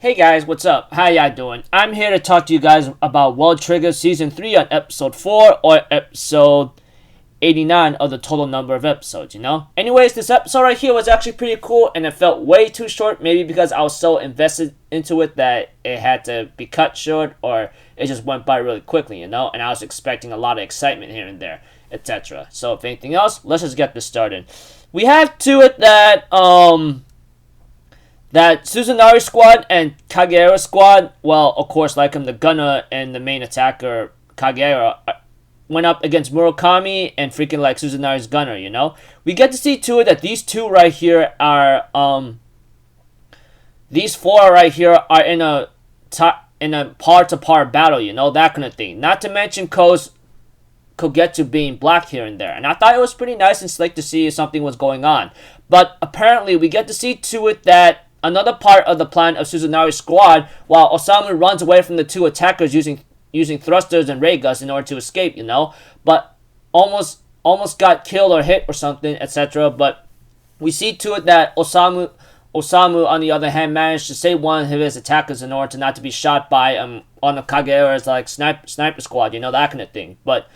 Hey guys, what's up? How y'all doing? I'm here to talk to you guys about World Trigger Season 3 on Episode 4 or Episode 89 of the total number of episodes. Anyways, this episode right here was actually pretty cool and it felt way too short, maybe because I was so invested into it that it had to be cut short or it just went by really quickly, and I was expecting a lot of excitement here and there, etc. So if anything else, let's just get this started. We have to it that Suzunari squad and Kagera squad, well, of course, like the gunner and the main attacker, Kagera, went up against Murakami and freaking like Suzunari's gunner, We get to see to it that these two right here are, these four right here are in a par-to-par battle, that kind of thing. Not to mention Kogetsu being black here and there. And I thought it was pretty nice and slick to see if something was going on. But apparently, we get to see to it that another part of the plan of Suzunari's squad, while Osamu runs away from the two attackers using thrusters and ray guns in order to escape, but almost got killed or hit or something, etc. But we see to it that Osamu, on the other hand, managed to save one of his attackers in order to not to be shot by on the Kagera's like sniper squad, that kind of thing. But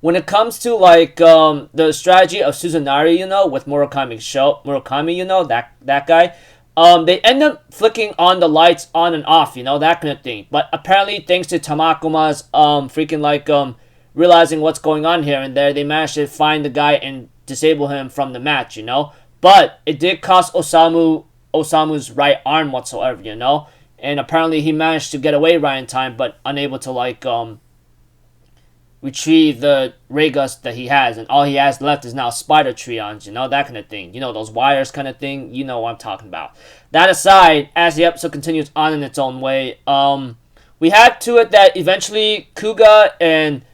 when it comes to like the strategy of Suzunari, with Murakami, that guy, they end up flicking on the lights on and off, that kind of thing. But apparently, thanks to Tamakoma's realizing what's going on here and there, they managed to find the guy and disable him from the match, But it did cost Osamu's right arm whatsoever, And apparently, he managed to get away right in time, but unable to retrieve the ray guns that he has, and all he has left is now spider trions, that kind of thing. Those wires kind of thing. You know what I'm talking about. That aside, as the episode continues on in its own way, we had to it that eventually Kuga and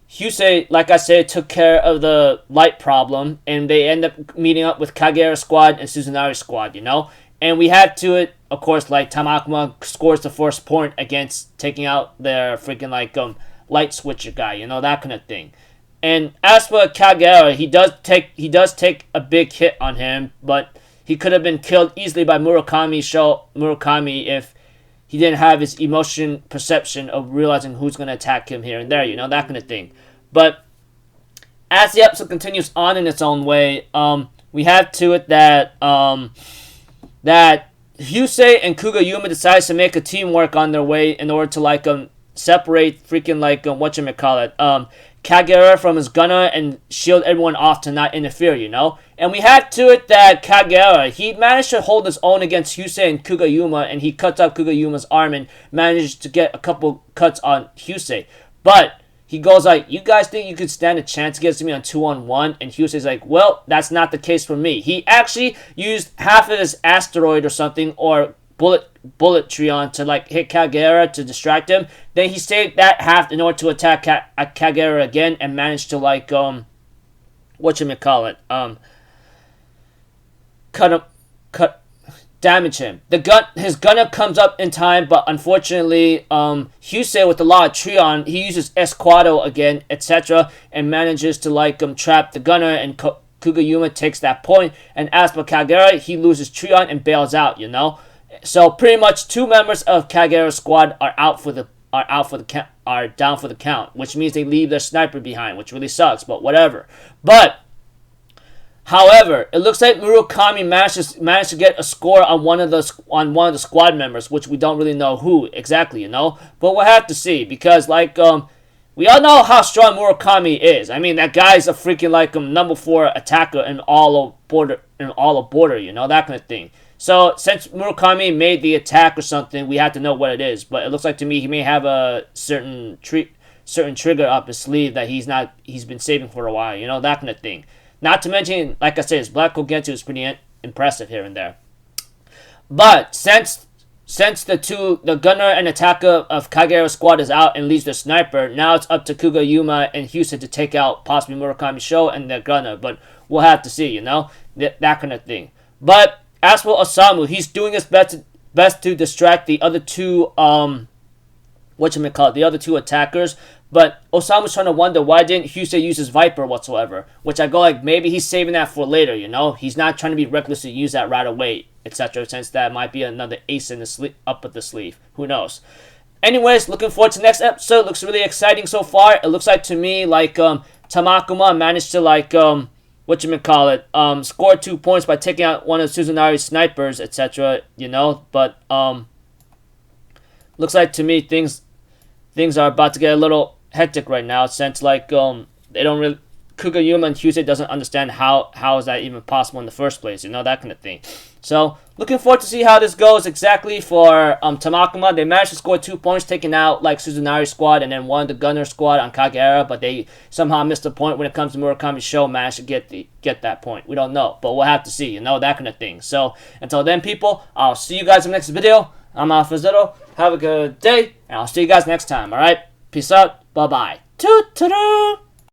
Hyusei, like I said, took care of the light problem, and they end up meeting up with Kagera squad and Suzunari squad, And we had to it, of course, like Tamakoma scores the first point against taking out their freaking light switcher guy, that kind of thing. And as for Kagera, he does take a big hit on him, but he could have been killed easily by Murakami if he didn't have his emotion perception of realizing who's going to attack him here and there, that kind of thing. But as the episode continues on in its own way, we have to it that that Hyusei and Kugayuma decides to make a teamwork on their way in order to separate freaking Kagera from his gunner and shield everyone off to not interfere, And we had to it that Kagera, he managed to hold his own against Hyusei and Kugayuma, and he cuts up Kugayuma's arm and managed to get a couple cuts on Hyusei. But he goes like, you guys think you could stand a chance against me on 2-on-1? And Hyusei's like, well, that's not the case for me. He actually used half of his asteroid or something, or bullet trion to hit Kagera to distract him. Then he saved that half in order to attack Kagera again and managed to damage him. His gunner comes up in time, but unfortunately, Hyusei with a lot of trion, he uses Esquado again, etc., and manages to trap the gunner, and Kugayuma takes that point. And as for Kagera, he loses trion and bails out, So pretty much two members of Kagera's squad are down for the count, which means they leave their sniper behind, which really sucks, but whatever. But however, it looks like Murakami managed to get a score on one of the squad members, which we don't really know who exactly, But we'll have to see, because we all know how strong Murakami is. I mean, that guy's a freaking number 4 attacker in all of border, that kind of thing. So, since Murakami made the attack or something, we have to know what it is. But it looks like to me he may have a certain trigger up his sleeve that he's been saving for a while, that kind of thing. Not to mention, like I said, his Black Kogetsu is pretty impressive here and there. But since the gunner and attacker of Kagera's squad is out and leaves the sniper, now it's up to Kugayuma and Hyusei to take out possibly Murakami's show and their gunner. But we'll have to see, that kind of thing. But as for Osamu, he's doing his best to distract the other two the other two attackers. But Osama's trying to wonder why didn't Hyusei use his Viper whatsoever, which I go like maybe he's saving that for later, you know? He's not trying to be reckless to use that right away, etc. Since that might be another ace in the up the sleeve. Who knows? Anyways, looking forward to the next episode. Looks really exciting so far. It looks like to me like Tamakoma managed to like score 2 points by taking out one of Suzunari's snipers, etc. You know, but looks like to me things are about to get a little hectic right now, since like they don't really, Kugayuma and Hyusei doesn't understand how is that even possible in the first place, you know, that kind of thing. So looking forward to see how this goes exactly for Tamakoma. They managed to score 2 points, taking out like Suzunari's squad and then one of the gunner squad on Kagehara, but they somehow missed the point when it comes to Murakami's show. Managed to get that point. We don't know, but we'll have to see, you know, that kind of thing. So until then, people, I'll see you guys in the next video. I'm Alpha Zero. Have a good day, and I'll see you guys next time, alright? Peace out. Bye-bye. Toot-toot-toot.